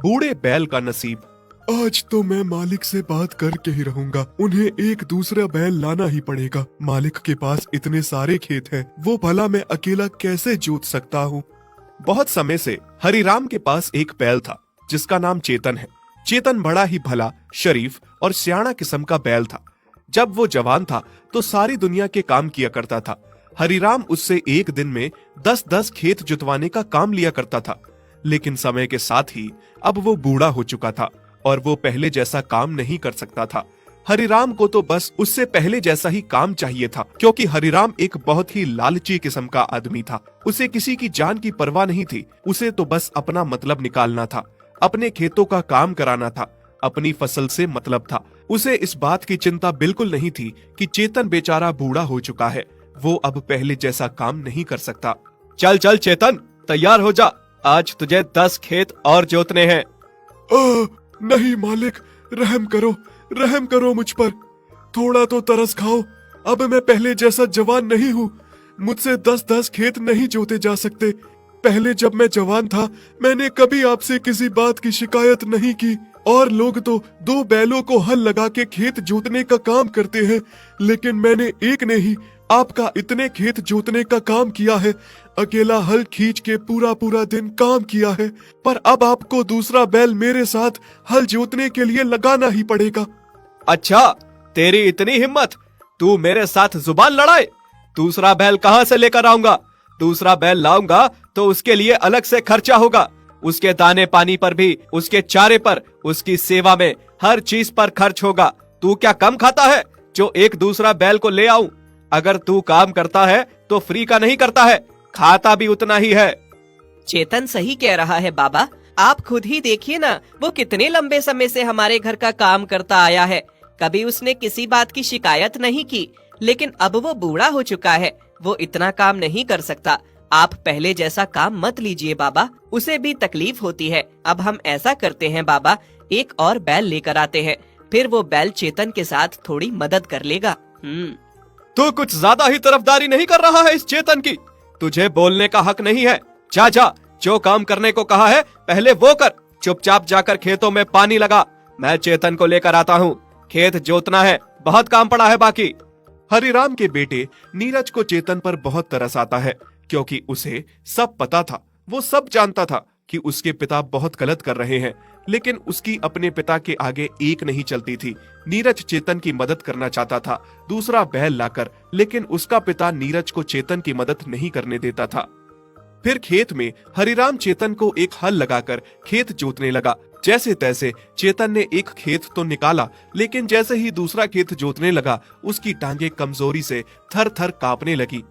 बूढ़े बैल का नसीब। आज तो मैं मालिक से बात करके ही रहूंगा। उन्हें एक दूसरा बैल लाना ही पड़ेगा। मालिक के पास इतने सारे खेत हैं, वो भला मैं अकेला कैसे जोत सकता हूँ। बहुत समय से हरिराम के पास एक बैल था जिसका नाम चेतन है। चेतन बड़ा ही भला, शरीफ और सियाना किस्म का बैल था। जब वो जवान था तो सारी दुनिया के काम किया करता था। हरिराम उससे एक दिन में 10-10 खेत जुतवाने का काम लिया करता था। लेकिन समय के साथ ही अब वो बूढ़ा हो चुका था और वो पहले जैसा काम नहीं कर सकता था। हरिराम को तो बस उससे पहले जैसा ही काम चाहिए था, क्योंकि हरिराम एक बहुत ही लालची किस्म का आदमी था। उसे किसी की जान की परवाह नहीं थी। उसे तो बस अपना मतलब निकालना था, अपने खेतों का काम कराना था, अपनी फसल से मतलब था। उसे इस बात की चिंता बिल्कुल नहीं थी कि चेतन बेचारा बूढ़ा हो चुका है, वो अब पहले जैसा काम नहीं कर सकता। चल चल चेतन, तैयार हो जा, आज तुझे 10 खेत और जोतने हैं। नहीं मालिक, रहम करो मुझ पर। थोड़ा तो तरस खाओ। अब मैं पहले जैसा जवान नहीं हूँ। मुझसे 10-10 खेत नहीं जोते जा सकते। पहले जब मैं जवान था मैंने कभी आपसे किसी बात की शिकायत नहीं की, और लोग तो 2 बैलों को हल लगा के खेत जोतने का काम करते हैं, लेकिन मैंने एक ने ही आपका इतने खेत जोतने का काम किया है। अकेला हल खींच के पूरा दिन काम किया है, पर अब आपको दूसरा बैल मेरे साथ हल जोतने के लिए लगाना ही पड़ेगा। अच्छा, तेरी इतनी हिम्मत, तू मेरे साथ जुबान लड़ाए। दूसरा बैल कहाँ से लेकर आऊंगा? दूसरा बैल लाऊंगा तो उसके लिए अलग से खर्चा होगा। उसके दाने पानी पर भी, उसके चारे पर, उसकी सेवा में, हर चीज पर खर्च होगा। तू क्या कम खाता है जो एक दूसरा बैल को ले आऊं? अगर तू काम करता है तो फ्री का नहीं करता है, खाता भी उतना ही है। चेतन सही कह रहा है बाबा, आप खुद ही देखिए ना, वो कितने लंबे समय से हमारे घर का काम करता आया है। कभी उसने किसी बात की शिकायत नहीं की, लेकिन अब वो बूढ़ा हो चुका है, वो इतना काम नहीं कर सकता। आप पहले जैसा काम मत लीजिए बाबा, उसे भी तकलीफ होती है। अब हम ऐसा करते हैं बाबा, एक और बैल लेकर आते हैं, फिर वो बैल चेतन के साथ थोड़ी मदद कर लेगा। तू कुछ ज्यादा ही तरफदारी नहीं कर रहा है इस चेतन की? तुझे बोलने का हक नहीं है। जा जा, जो काम करने को कहा है पहले वो कर। चुपचाप जाकर खेतों में पानी लगा, मैं चेतन को लेकर आता हूँ। खेत जोतना है, बहुत काम पड़ा है बाकी। हरिराम के बेटे नीरज को चेतन पर बहुत तरस आता है, क्योंकि उसे सब पता था। वो सब जानता था कि उसके पिता बहुत गलत कर रहे हैं, लेकिन उसकी अपने पिता के आगे एक नहीं चलती थी। नीरज चेतन की मदद करना चाहता था दूसरा बैल लाकर, लेकिन उसका पिता नीरज को चेतन की मदद नहीं करने देता था। फिर खेत में हरिराम चेतन को एक हल लगाकर खेत जोतने लगा। जैसे तैसे चेतन ने एक खेत तो निकाला, लेकिन जैसे ही दूसरा खेत जोतने लगा उसकी टांगे कमजोरी से थर थर कांपने लगी।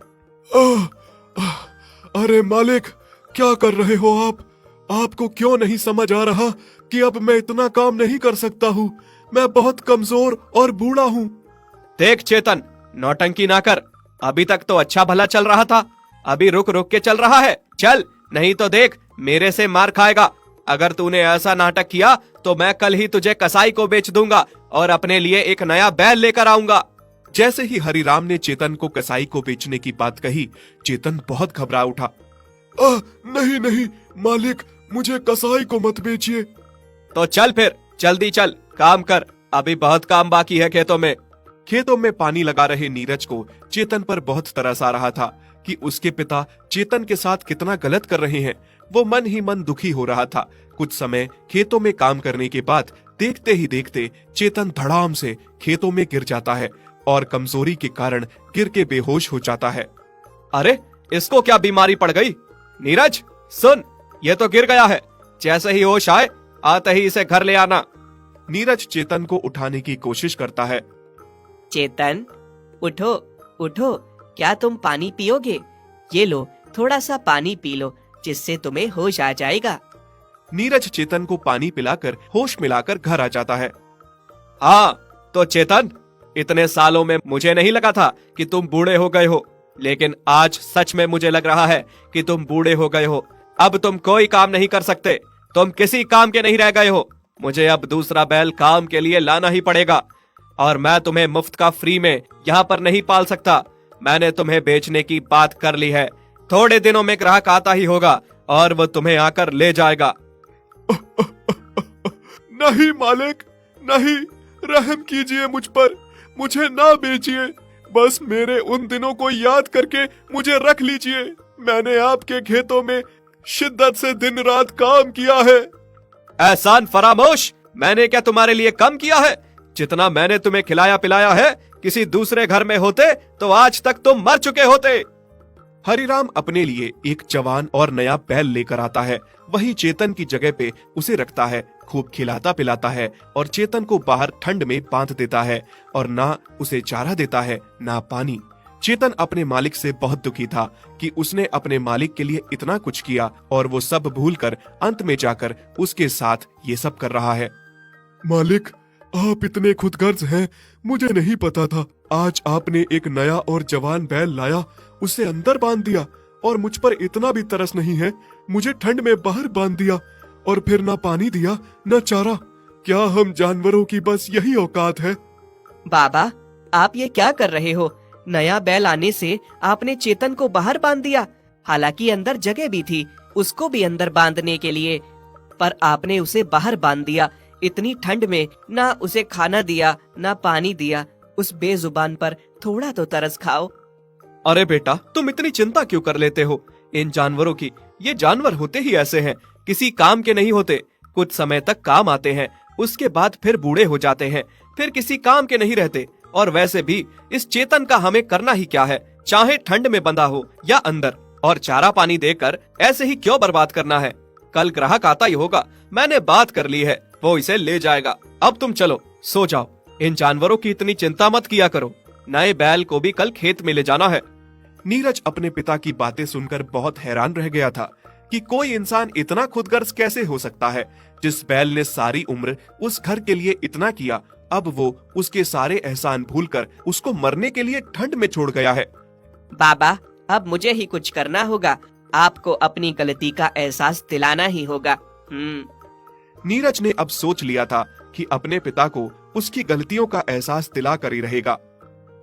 अरे मालिक, क्या कर रहे हो आप? आपको क्यों नहीं समझ आ रहा कि अब मैं इतना काम नहीं कर सकता हूँ? मैं बहुत कमजोर और बूढ़ा हूँ। देख चेतन, नौटंकी ना कर। अभी तक तो अच्छा भला चल रहा था, अभी रुक रुक के चल रहा है। चल, नहीं तो देख मेरे से मार खाएगा। अगर तूने ऐसा नाटक किया तो मैं कल ही तुझे कसाई को बेच दूंगा और अपने लिए एक नया बैल लेकर आऊंगा। जैसे ही हरिराम ने चेतन को कसाई को बेचने की बात कही, चेतन बहुत घबरा उठा। नहीं मालिक, मुझे कसाई को मत बेचिए। तो चल फिर, जल्दी चल, काम कर, अभी बहुत काम बाकी है खेतों में। खेतों में पानी लगा रहे नीरज को चेतन पर बहुत तरस आ रहा था कि उसके पिता चेतन के साथ कितना गलत कर रहे हैं। वो मन ही मन दुखी हो रहा था। कुछ समय खेतों में काम करने के बाद देखते ही देखते चेतन धड़ाम से खेतों में गिर जाता है और कमजोरी के कारण गिर के बेहोश हो जाता है। अरे, इसको क्या बीमारी पड़ गई? नीरज सुन, ये तो गिर गया है। जैसे ही होश आए आते ही इसे घर ले आना। नीरज चेतन को उठाने की कोशिश करता है। चेतन, उठो उठो, क्या तुम पानी पियोगे? ये लो, थोड़ा सा पानी पी लो, जिससे तुम्हें होश आ जाएगा। नीरज चेतन को पानी पिलाकर होश मिलाकर घर आ जाता है। हाँ तो चेतन, इतने सालों में मुझे नहीं लगा था कि तुम बूढ़े हो गए हो, लेकिन आज सच में मुझे लग रहा है कि तुम बूढ़े हो गए हो। अब तुम कोई काम नहीं कर सकते, तुम किसी काम के नहीं रह गए हो। मुझे अब दूसरा बैल काम के लिए लाना ही पड़ेगा, और मैं तुम्हें मुफ्त का फ्री में यहाँ पर नहीं पाल सकता। मैंने तुम्हें बेचने की बात कर ली है। थोड़े दिनों में ग्राहक आता ही होगा और वो तुम्हें आकर ले जाएगा। नहीं मालिक, नहीं, रहम कीजिए मुझ पर, मुझे ना बेचिए। बस मेरे उन दिनों को याद करके मुझे रख लीजिए। मैंने आपके खेतों में शिद्दत से दिन रात काम किया है। एहसान फरामोश, मैंने क्या तुम्हारे लिए कम किया है? जितना मैंने तुम्हें खिलाया पिलाया है, किसी दूसरे घर में होते तो आज तक तुम मर चुके होते। हरिराम अपने लिए एक जवान और नया बैल लेकर आता है। वही चेतन की जगह पे उसे रखता है, खूब खिलाता पिलाता है और चेतन को बाहर ठंड में बांध देता है और ना उसे चारा देता है ना पानी। चेतन अपने मालिक से बहुत दुखी था कि उसने अपने मालिक के लिए इतना कुछ किया और वो सब भूलकर अंत में जाकर उसके साथ ये सब कर रहा है। मालिक, आप इतने खुदगर्ज हैं, मुझे नहीं पता था। आज आपने एक नया और जवान बैल लाया, उसे अंदर बांध दिया और मुझ पर इतना भी तरस नहीं है, मुझे ठंड में बाहर बांध दिया और फिर ना पानी दिया ना चारा। क्या हम जानवरों की बस यही औकात है? बाबा, आप ये क्या कर रहे हो? नया बैल आने से आपने चेतन को बाहर बांध दिया, हालांकि अंदर जगह भी थी उसको भी अंदर बांधने के लिए, पर आपने उसे बाहर बांध दिया। इतनी ठंड में ना उसे खाना दिया ना पानी दिया। उस बेजुबान पर थोड़ा तो तरस खाओ। अरे बेटा, तुम इतनी चिंता क्यों कर लेते हो इन जानवरों की? ये जानवर होते ही ऐसे हैं, किसी काम के नहीं होते। कुछ समय तक काम आते हैं, उसके बाद फिर बूढ़े हो जाते हैं, फिर किसी काम के नहीं रहते। और वैसे भी इस चेतन का हमें करना ही क्या है, चाहे ठंड में बंधा हो या अंदर। और चारा पानी देकर ऐसे ही क्यों बर्बाद करना है? कल ग्राहक आता ही होगा, मैंने बात कर ली है, वो इसे ले जाएगा। अब तुम चलो, सो जाओ। इन जानवरों की इतनी चिंता मत किया करो। नए बैल को भी कल खेत में ले जाना है। नीरज अपने पिता की बातें सुनकर बहुत हैरान रह गया था कि कोई इंसान इतना खुदगर्ज कैसे हो सकता है। जिस बैल ने सारी उम्र उस घर के लिए इतना किया, अब वो उसके सारे एहसान भूलकर उसको मरने के लिए ठंड में छोड़ गया है। बाबा, अब मुझे ही कुछ करना होगा। आपको अपनी गलती का एहसास दिलाना ही होगा। नीरज ने अब सोच लिया था कि अपने पिता को उसकी गलतियों का एहसास दिला कर ही रहेगा।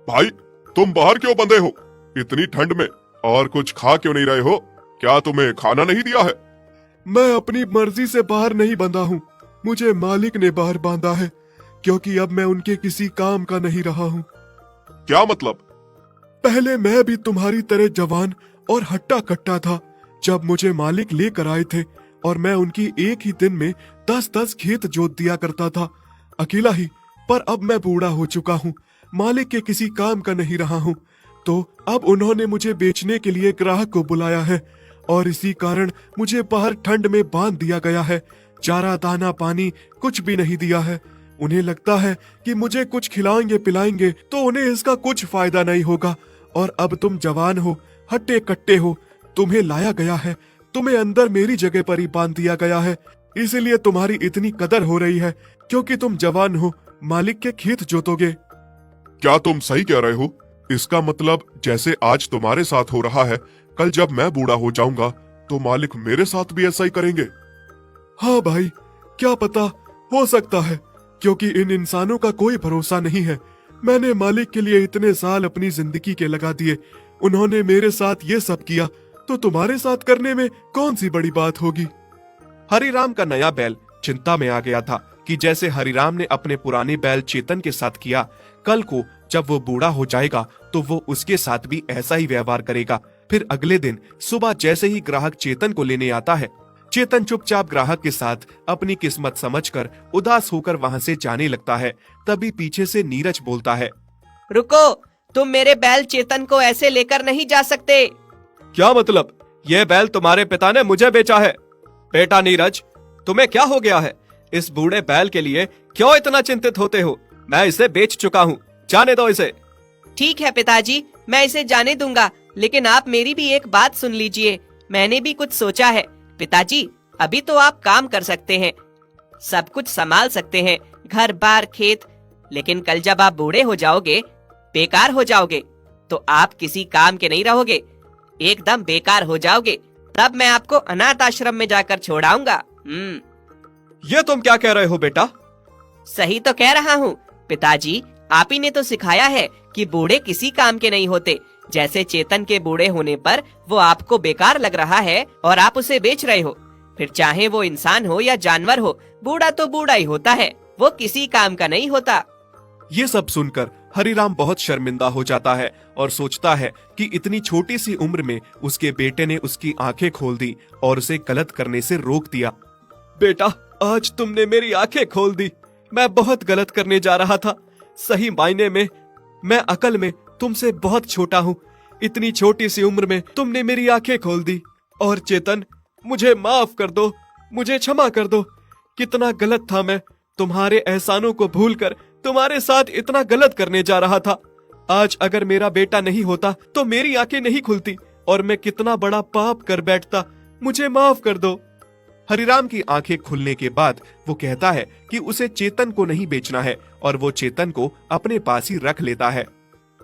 भाई, तुम बाहर क्यों बंधे हो इतनी ठंड में, और कुछ खा क्यों नहीं रहे हो? क्या तुम्हें खाना नहीं दिया है? मैं अपनी मर्जी से बाहर नहीं बंधा हूँ, मुझे मालिक ने बाहर बांधा है, क्योंकि अब मैं उनके किसी काम का नहीं रहा हूँ। क्या मतलब? पहले मैं भी तुम्हारी तरह जवान और हट्टा कट्टा था। जब मुझे मालिक लेकर आए थे और मैं उनकी एक ही दिन में 10-10 खेत जोत दिया करता था, अकेला ही। पर अब मैं बूढ़ा हो चुका हूँ, मालिक के किसी काम का नहीं रहा हूँ, तो अब उन्होंने मुझे बेचने के लिए ग्राहक को बुलाया है और इसी कारण मुझे बाहर ठंड में बांध दिया गया है। चारा दाना पानी कुछ भी नहीं दिया है। उन्हें लगता है कि मुझे कुछ खिलाएंगे पिलाएंगे तो उन्हें इसका कुछ फायदा नहीं होगा। और अब तुम जवान हो, हट्टे कट्टे हो, तुम्हें लाया गया है, तुम्हें अंदर मेरी जगह पर ही बांध दिया गया है, इसीलिए तुम्हारी इतनी कदर हो रही है, क्योंकि तुम जवान हो, मालिक के खेत जोतोगे। क्या तुम सही कह रहे हो? इसका मतलब जैसे आज तुम्हारे साथ हो रहा है, कल जब मैं बूढ़ा हो जाऊंगा तो मालिक मेरे साथ भी ऐसा ही करेंगे। हाँ भाई, क्या पता, हो सकता है, क्योंकि इन इंसानों का कोई भरोसा नहीं है। मैंने मालिक के लिए इतने साल अपनी जिंदगी के लगा दिए, उन्होंने मेरे साथ ये सब किया, तो तुम्हारे साथ करने में कौन सी बड़ी बात होगी। हरिराम का नया बैल चिंता में आ गया था कि जैसे हरिराम ने अपने पुराने बैल चेतन के साथ किया, कल को जब वो बूढ़ा हो जाएगा तो वो उसके साथ भी ऐसा ही व्यवहार करेगा। फिर अगले दिन सुबह जैसे ही ग्राहक चेतन को लेने आता है, चेतन चुपचाप ग्राहक के साथ अपनी किस्मत समझकर उदास होकर वहां से जाने लगता है। तभी पीछे से नीरज बोलता है, रुको, तुम मेरे बैल चेतन को ऐसे लेकर नहीं जा सकते। क्या मतलब? ये बैल तुम्हारे पिता ने मुझे बेचा है? बेटा नीरज, तुम्हें क्या हो गया है? इस बूढ़े बैल के लिए क्यों इतना चिंतित होते हो? मैं इसे बेच चुका हूँ, जाने दो इसे। ठीक है पिताजी, मैं इसे जाने दूंगा, लेकिन आप मेरी भी एक बात सुन लीजिए। मैंने भी कुछ सोचा है। पिताजी, अभी तो आप काम कर सकते हैं, सब कुछ संभाल सकते हैं, घर बार खेत, लेकिन कल जब आप बूढ़े हो जाओगे, बेकार हो जाओगे, तो आप किसी काम के नहीं रहोगे, एकदम बेकार हो जाओगे। तब मैं आपको अनाथ आश्रम में जाकर छोड़ाऊंगा। ये तुम क्या कह रहे हो बेटा? सही तो कह रहा हूँ पिताजी, आप ही ने तो सिखाया है कि बूढ़े किसी काम के नहीं होते। जैसे चेतन के बूढ़े होने पर वो आपको बेकार लग रहा है और आप उसे बेच रहे हो, फिर चाहे वो इंसान हो या जानवर हो, बूढ़ा तो बूढ़ा ही होता है, वो किसी काम का नहीं होता। ये सब सुनकर हरिराम बहुत शर्मिंदा हो जाता है और सोचता है कि इतनी छोटी सी उम्र में उसके बेटे ने उसकी आंखें खोल दी और उसे गलत करने से रोक दिया। बेटा, आज तुमने मेरी आंखें खोल दी। मैं बहुत गलत करने जा रहा था। सही मायने में मैं अकल में तुमसे बहुत छोटा हूँ। इतनी छोटी सी उम्र में तुमने मेरी आंखें खोल दी। और चेतन, मुझे माफ कर दो, मुझे क्षमा कर दो। कितना गलत था मैं। तुम्हारे एहसानों को भूलकर तुम्हारे साथ इतना गलत करने जा रहा था। आज अगर मेरा बेटा नहीं होता तो मेरी आंखें नहीं खुलती और मैं कितना बड़ा पाप कर बैठता। मुझे माफ कर दो। हरिराम की आंखें खुलने के बाद वो कहता है कि उसे चेतन को नहीं बेचना है और वो चेतन को अपने पास ही रख लेता है।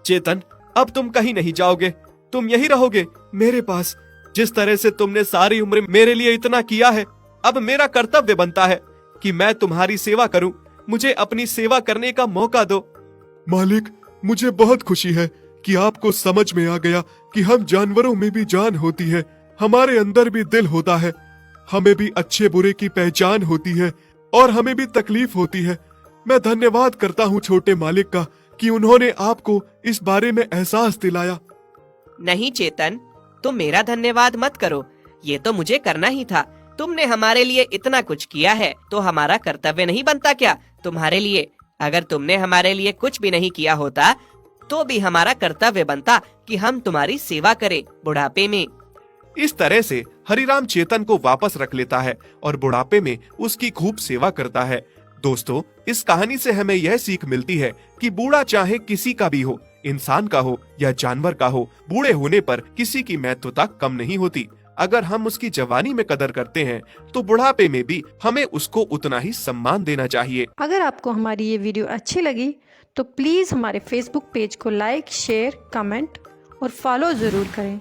चेतन, अब तुम कहीं नहीं जाओगे, तुम यही रहोगे मेरे पास। जिस तरह से तुमने सारी उम्र मेरे लिए इतना किया है, अब मेरा कर्तव्य बनता है कि मैं तुम्हारी सेवा करूं। मुझे अपनी सेवा करने का मौका दो। मालिक, मुझे बहुत खुशी है कि आपको समझ में आ गया कि हम जानवरों में भी जान होती है, हमारे अंदर भी दिल होता है, हमें भी अच्छे बुरे की पहचान होती है और हमें भी तकलीफ होती है। मैं धन्यवाद करता हूँ छोटे मालिक का कि उन्होंने आपको इस बारे में एहसास दिलाया। नहीं चेतन, तुम मेरा धन्यवाद मत करो, ये तो मुझे करना ही था। तुमने हमारे लिए इतना कुछ किया है तो हमारा कर्तव्य नहीं बनता क्या तुम्हारे लिए? अगर तुमने हमारे लिए कुछ भी नहीं किया होता तो भी हमारा कर्तव्य बनता कि हम तुम्हारी सेवा करें बुढ़ापे में। इस तरह से हरिराम चेतन को वापस रख लेता है और बुढ़ापे में उसकी खूब सेवा करता है। दोस्तों, इस कहानी से हमें यह सीख मिलती है कि बूढ़ा चाहे किसी का भी हो, इंसान का हो या जानवर का हो, बूढ़े होने पर किसी की महत्वता कम नहीं होती। अगर हम उसकी जवानी में कदर करते हैं तो बुढ़ापे में भी हमें उसको उतना ही सम्मान देना चाहिए। अगर आपको हमारी ये वीडियो अच्छी लगी तो प्लीज़ हमारे फेसबुक पेज को लाइक, शेयर, कमेंट और फॉलो ज़रूर करें।